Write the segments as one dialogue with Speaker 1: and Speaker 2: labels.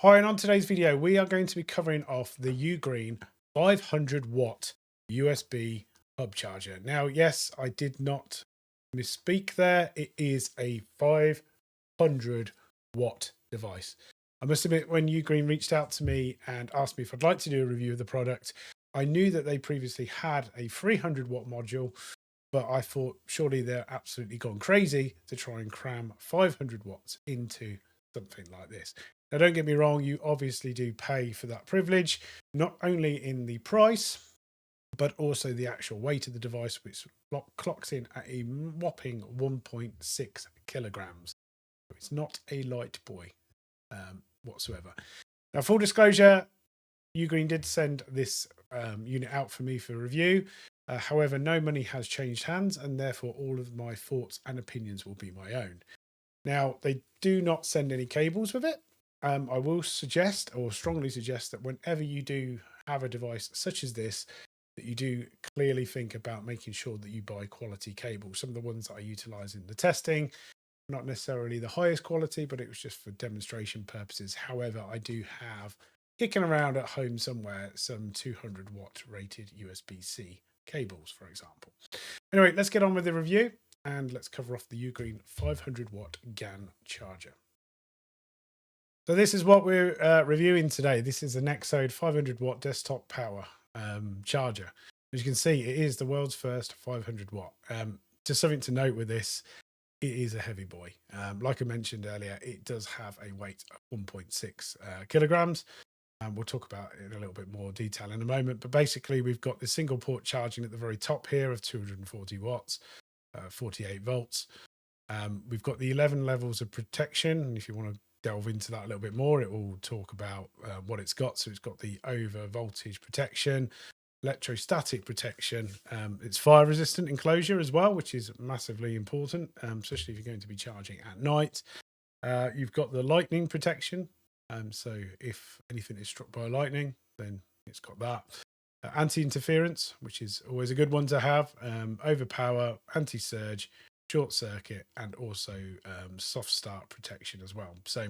Speaker 1: Hi, and on today's video, we are going to be covering off the UGREEN 500 watt USB hub charger. Now, yes, I did not misspeak there. It is a 500 watt device. I must admit, when UGREEN reached out to me and asked me if I'd like to do a review of the product, I knew that they previously had a 300 watt module, but I thought surely they're absolutely gone crazy to try and cram 500 watts into something like this. Now, don't get me wrong, you obviously do pay for that privilege, not only in the price, but also the actual weight of the device, which clocks in at a whopping 1.6 kilograms. It's not a light boy whatsoever. Now, full disclosure, UGREEN did send this unit out for me for review. However, no money has changed hands, and therefore all of my thoughts and opinions will be my own. Now, they do not send any cables with it. I will suggest, or strongly suggest, that whenever you do have a device such as this, that you do clearly think about making sure that you buy quality cables. Some of the ones that I utilize in the testing, not necessarily the highest quality, but it was just for demonstration purposes. However, I do have kicking around at home somewhere some 200 watt rated USB-C cables, for example. Anyway, let's get on with the review and let's cover off the UGREEN 500 watt GAN charger. So this is what we're reviewing today. This is a Nexode 500 watt desktop power charger. As you can see, it is the world's first 500 watt. Just something to note with this, it is a heavy boy. Like I mentioned earlier, it does have a weight of 1.6 kilograms. We'll talk about it in a little bit more detail in a moment. But basically, we've got the single port charging at the very top here of 240 watts, 48 volts. We've got the 11 levels of protection. And if you want to delve into that a little bit more, it will talk about what it's got. So it's got the over voltage protection, electrostatic protection. It's fire resistant enclosure as well, which is massively important, especially if you're going to be charging at night. You've got the lightning protection. So if anything is struck by lightning, then it's got that. Anti-interference, which is always a good one to have. Overpower, anti-surge, short circuit, and also soft start protection as well. So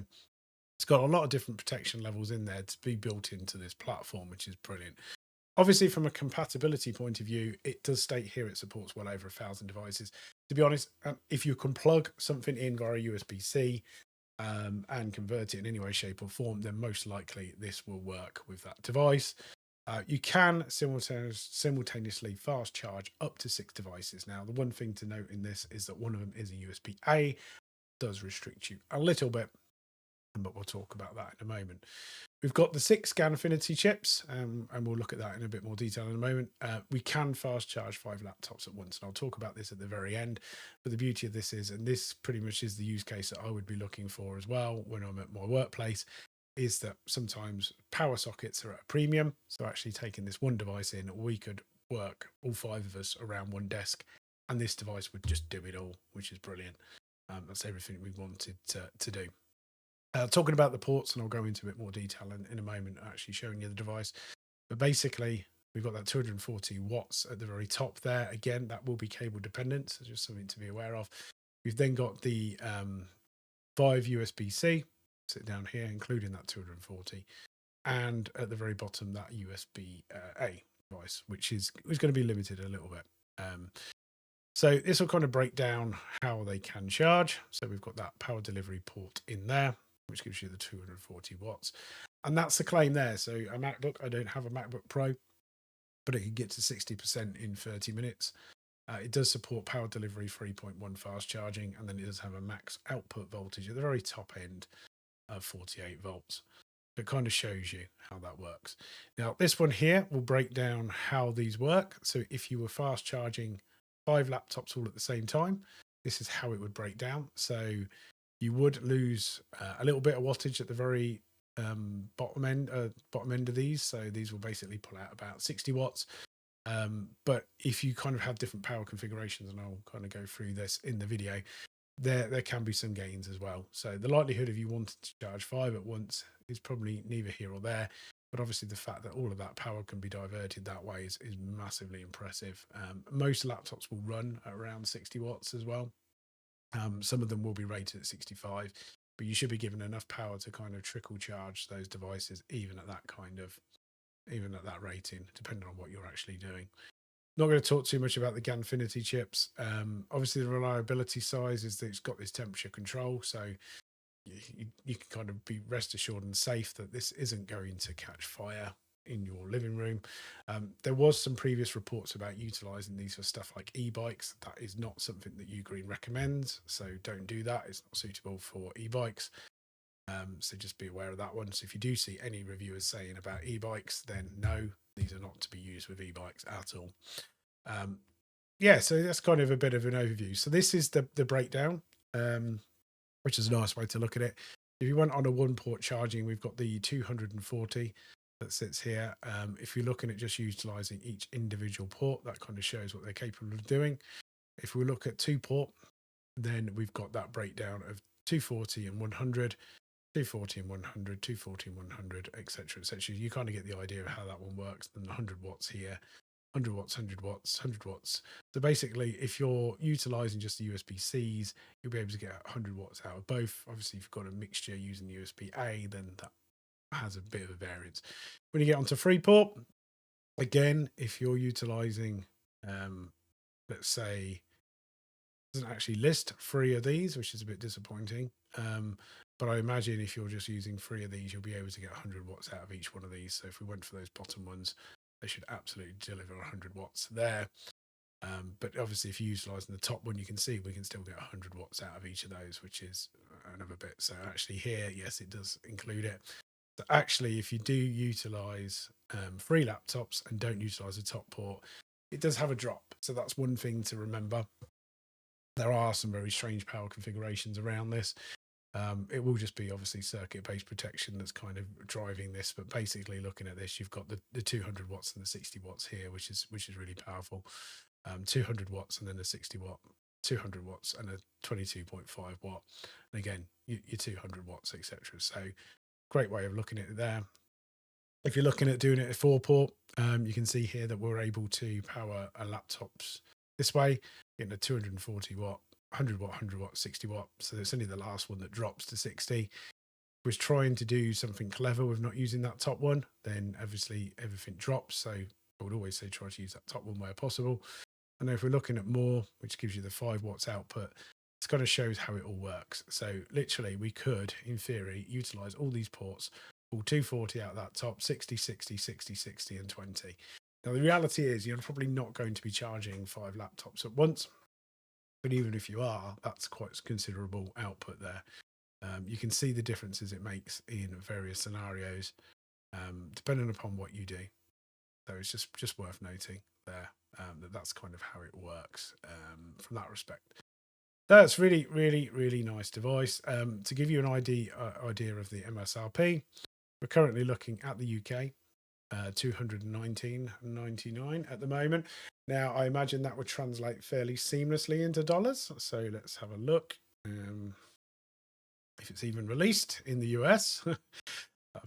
Speaker 1: it's got a lot of different protection levels in there to be built into this platform, which is brilliant. Obviously, from a compatibility point of view, it does state here it supports well over 1,000 devices. To be honest, if you can plug something in via USB-C and convert it in any way, shape or form, then most likely this will work with that device. You can simultaneously fast charge up to 6 devices. Now, the one thing to note in this is that one of them is a USB-A. Does restrict you a little bit, but we'll talk about that in a moment. We've got the 6 GAN Affinity chips, and we'll look at that in a bit more detail in a moment. We can fast charge 5 laptops at once, and I'll talk about this at the very end. But the beauty of this is, and this pretty much is the use case that I would be looking for as well when I'm at my workplace, is that sometimes power sockets are at a premium. So actually taking this one device in, we could work, all 5 of us, around one desk, and this device would just do it all, which is brilliant. That's everything we wanted to do. Talking about the ports, and I'll go into a bit more detail in a moment, actually showing you the device. But basically, we've got that 240 watts at the very top there. Again, that will be cable dependent, so just something to be aware of. We've then got the 5 USB-C, sit down here, including that 240. And at the very bottom, that USB-A device, which is going to be limited a little bit. So this will kind of break down how they can charge. So we've got that power delivery port in there, which gives you the 240 watts. And that's the claim there. So a MacBook, I don't have a MacBook Pro, but it can get to 60% in 30 minutes. It does support power delivery 3.1 fast charging, and then it does have a max output voltage at the very top end of 48 volts. It kind of shows you how that works. Now, this one here will break down how these work. So if you were fast charging 5 laptops all at the same time, this is how it would break down. So you would lose a little bit of wattage at the very bottom end of these. So these will basically pull out about 60 watts. But if you kind of have different power configurations, and I'll kind of go through this in the video, there can be some gains as well. So the likelihood of you wanting to charge 5 at once is probably neither here or there. But obviously the fact that all of that power can be diverted that way is massively impressive. Most laptops will run at around 60 watts as well. Some of them will be rated at 65. but you should be given enough power to kind of trickle charge those devices, even at that rating, depending on what you're actually doing. Not going to talk too much about the Ganfinity chips. Obviously, the reliability size is that it's got this temperature control, so you can kind of be rest assured and safe that this isn't going to catch fire in your living room. There was some previous reports about utilizing these for stuff like e-bikes. That is not something that UGREEN recommends, so don't do that. It's not suitable for e-bikes. So just be aware of that one. So if you do see any reviewers saying about e-bikes, then no, these are not to be used with e-bikes at all. Yeah, so that's kind of a bit of an overview. So this is the breakdown, which is a nice way to look at it. If you went on a one port charging, we've got the 240 that sits here. If you're looking at just utilizing each individual port, that kind of shows what they're capable of doing. If we look at 2-port, then we've got that breakdown of 240 and 100, 240 and 100, 240 and 100, etc., etc. You kind of get the idea of how that one works. Then 100 watts here, 100 watts, 100 watts, 100 watts. So basically, if you're utilizing just the USB-Cs, you'll be able to get 100 watts out of both. Obviously, if you've got a mixture using the USB-A, then that has a bit of a variance. When you get onto 3-port, again, if you're utilizing, let's say, it doesn't actually list 3 of these, which is a bit disappointing. But I imagine if you're just using 3 of these, you'll be able to get 100 watts out of each one of these. So if we went for those bottom ones, they should absolutely deliver 100 watts there. But obviously, if you're utilising the top one, you can see we can still get 100 watts out of each of those, which is another bit. So actually here, yes, it does include it. So actually, if you do utilise 3 laptops and don't utilise a top port, it does have a drop. So that's one thing to remember. There are some very strange power configurations around this. It will just be obviously circuit-based protection that's kind of driving this. But basically, looking at this, you've got the 200 watts and the 60 watts here, which is really powerful. 200 watts and then a 60 watt, 200 watts and a 22.5 watt. And again, your 200 watts, etc. So great way of looking at it there. If you're looking at doing it at 4-port, you can see here that we're able to power our laptops this way, getting a 240 watt, 100 watt, 100 watt, 60 watt. So it's only the last one that drops to 60. Was trying to do something clever with not using that top one, then obviously everything drops. So I would always say try to use that top one where possible. And then if we're looking at more, which gives you the 5 watts output, it's kind of shows how it all works. So literally we could, in theory, utilize all these ports, pull 240 out of that top, 60, 60, 60, 60, and 20. Now the reality is you're probably not going to be charging 5 laptops at once. But even if you are, that's quite considerable output there. You can see the differences it makes in various scenarios, depending upon what you do. So it's just worth noting there that's kind of how it works from that respect. That's really, really, really nice device. To give you an idea of the MSRP, we're currently looking at the UK, $219.99 at the moment. Now, I imagine that would translate fairly seamlessly into dollars. So let's have a look. If it's even released in the US, that'd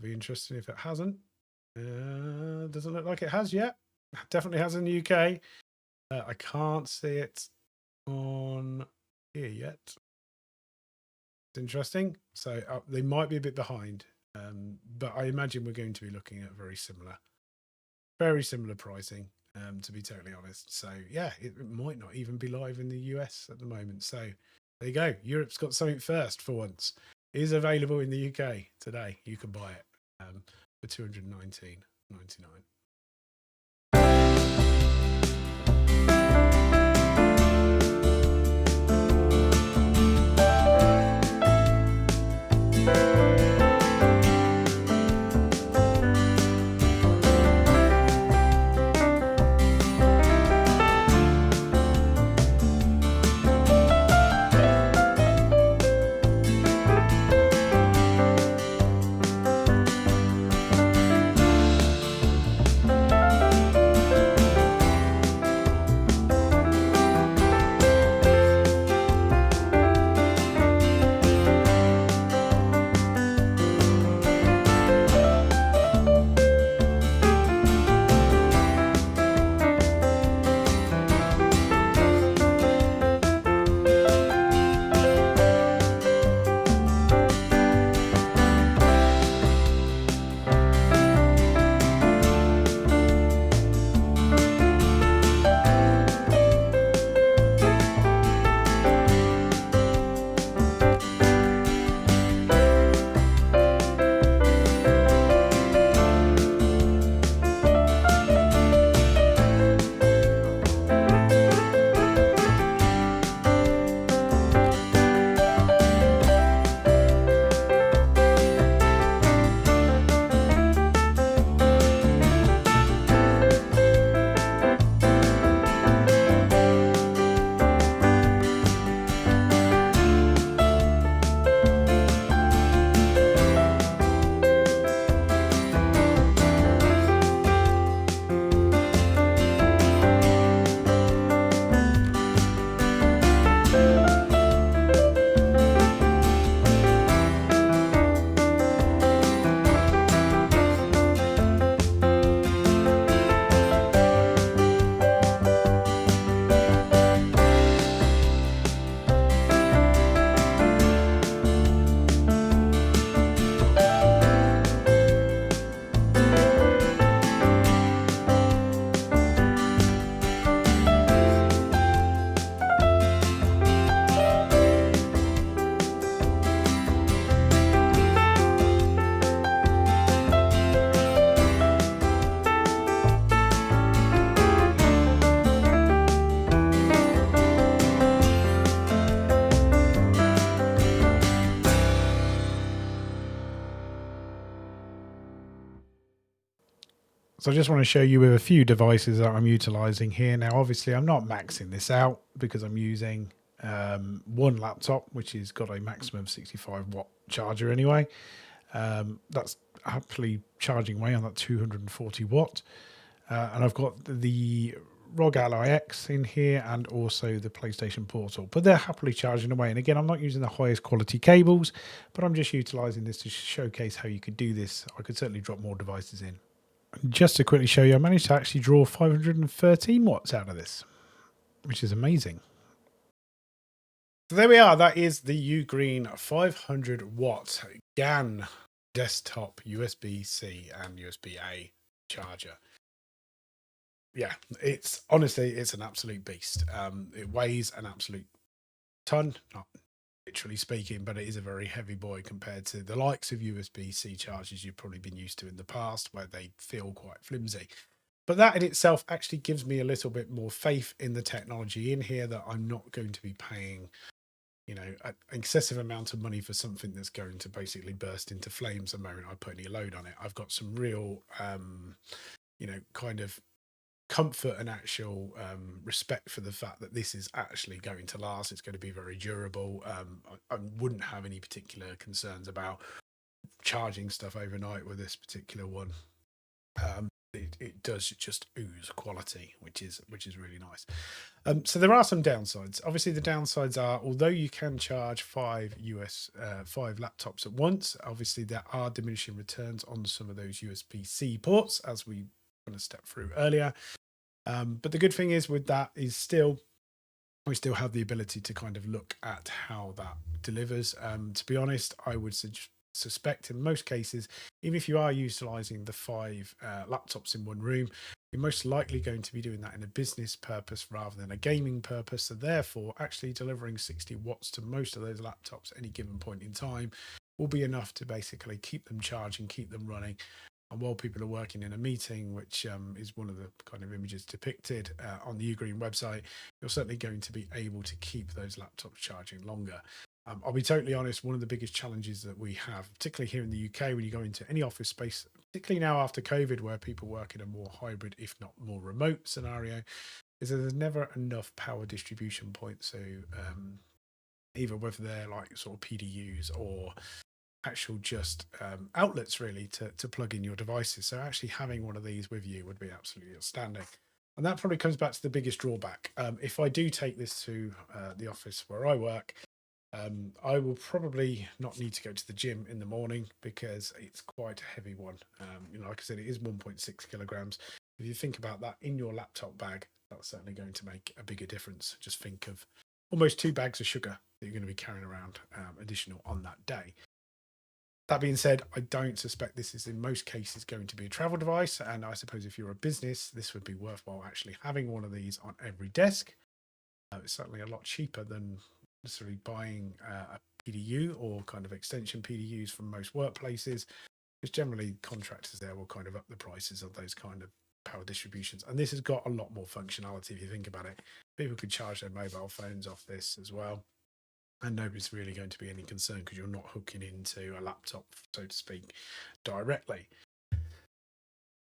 Speaker 1: be interesting if it hasn't. Doesn't look like it has yet. Definitely has in the UK. I can't see it on here yet. It's interesting. So they might be a bit behind, but I imagine we're going to be looking at very similar pricing, to be totally honest. So yeah, it might not even be live in the US at the moment. So there you go. Europe's got something first for once. It is available in the UK today. You can buy it for $219.99. So I just want to show you with a few devices that I'm utilizing here. Now, obviously, I'm not maxing this out because I'm using one laptop, which has got a maximum 65-watt charger anyway. That's happily charging away on that 240 watt. And I've got the ROG Ally X in here and also the PlayStation Portal, but they're happily charging away. And again, I'm not using the highest quality cables, but I'm just utilizing this to showcase how you could do this. I could certainly drop more devices in. Just to quickly show you, I managed to actually draw 513 watts out of this, which is amazing. So there we are. That is the UGREEN 500 watt GAN desktop USB-C and USB-A charger. Yeah, it's honestly, it's an absolute beast. It weighs an absolute ton, not literally speaking, but it is a very heavy boy compared to the likes of USB-C chargers you've probably been used to in the past, where they feel quite flimsy. But that in itself actually gives me a little bit more faith in the technology in here, that I'm not going to be paying, you know, an excessive amount of money for something that's going to basically burst into flames the moment I put any load on it. I've got some real, you know, kind of comfort and actual respect for the fact that this is actually going to last. It's going to be very durable. I wouldn't have any particular concerns about charging stuff overnight with this particular one. It does just ooze quality, which is really nice. So there are some downsides. Obviously, the downsides are, although you can charge five laptops at once, obviously there are diminishing returns on some of those USB-C ports, as we kind of stepped through earlier. But the good thing is with that is we still have the ability to kind of look at how that delivers. To be honest, I would suspect in most cases, even if you are utilizing the five laptops in one room, you're most likely going to be doing that in a business purpose rather than a gaming purpose. So therefore, actually delivering 60 watts to most of those laptops at any given point in time will be enough to basically keep them charging, keep them running. And while people are working in a meeting, which is one of the kind of images depicted on the UGREEN website, you're certainly going to be able to keep those laptops charging longer. I'll be totally honest, one of the biggest challenges that we have, particularly here in the UK, when you go into any office space, particularly now after COVID, where people work in a more hybrid, if not more remote scenario, is that there's never enough power distribution points. So either whether they're like sort of PDUs or actual just outlets really to plug in your devices. So actually having one of these with you would be absolutely outstanding. And that probably comes back to the biggest drawback. If I do take this to the office where I work, I will probably not need to go to the gym in the morning because it's quite a heavy one. You know, like I said, it is 1.6 kilograms. If you think about that in your laptop bag, that's certainly going to make a bigger difference. Just think of almost 2 bags of sugar that you're going to be carrying around additional on that day. That being said, I don't suspect this is in most cases going to be a travel device. And I suppose if you're a business, this would be worthwhile actually having one of these on every desk. It's certainly a lot cheaper than necessarily buying a PDU or kind of extension PDUs from most workplaces, because generally contractors there will kind of up the prices of those kind of power distributions. And this has got a lot more functionality if you think about it. People could charge their mobile phones off this as well. And nobody's really going to be any concern because you're not hooking into a laptop, so to speak, directly.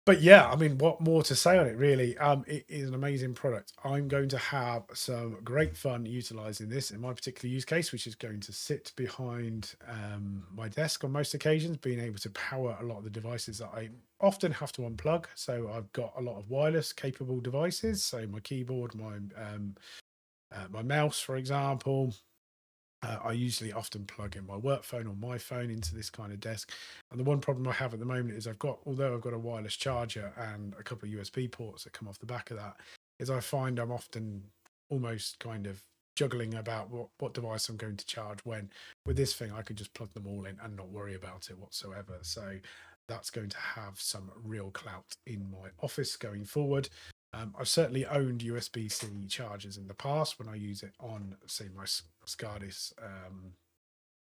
Speaker 1: But yeah, I mean, what more to say on it, really? It is an amazing product. I'm going to have some great fun utilizing this in my particular use case, which is going to sit behind my desk on most occasions, being able to power a lot of the devices that I often have to unplug. So I've got a lot of wireless capable devices, so my keyboard, my mouse, for example. I usually often plug in my work phone or my phone into this kind of desk. And the one problem I have at the moment is although I've got a wireless charger and a couple of USB ports that come off the back of that, is I find I'm often almost kind of juggling about what device I'm going to charge when. With this thing, I could just plug them all in and not worry about it whatsoever. So that's going to have some real clout in my office going forward. I've certainly owned USB-C chargers in the past when I use it on, say, my SCADIS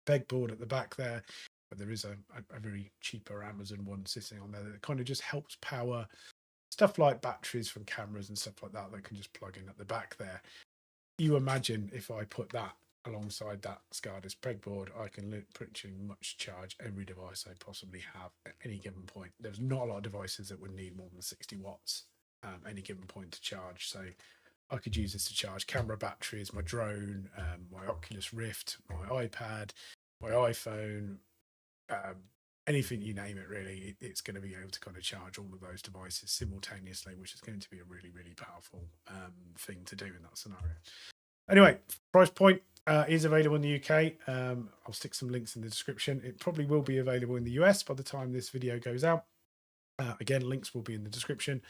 Speaker 1: pegboard at the back there. But there is a very cheaper Amazon one sitting on there that kind of just helps power stuff like batteries from cameras and stuff like that that can just plug in at the back there. You imagine if I put that alongside that SCADA's pegboard, I can pretty much charge every device I possibly have at any given point. There's not a lot of devices that would need more than 60 watts any given point to charge. So I could use this to charge camera batteries, my drone, my Oculus Rift, my iPad, my iPhone, anything you name it, really. It's going to be able to kind of charge all of those devices simultaneously, which is going to be a really, really powerful thing to do in that scenario. Anyway, price point is available in the UK. I'll stick some links in the description. It probably will be available in the US by the time this video goes out. Again, links will be in the description.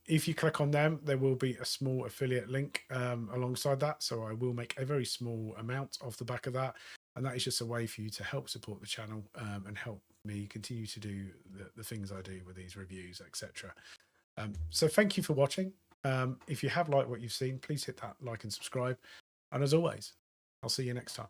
Speaker 1: If you click on them, there will be a small affiliate link alongside that. So I will make a very small amount off the back of that. And that is just a way for you to help support the channel and help me continue to do the things I do with these reviews, etc. So thank you for watching. If you have liked what you've seen, please hit that like and subscribe. And as always, I'll see you next time.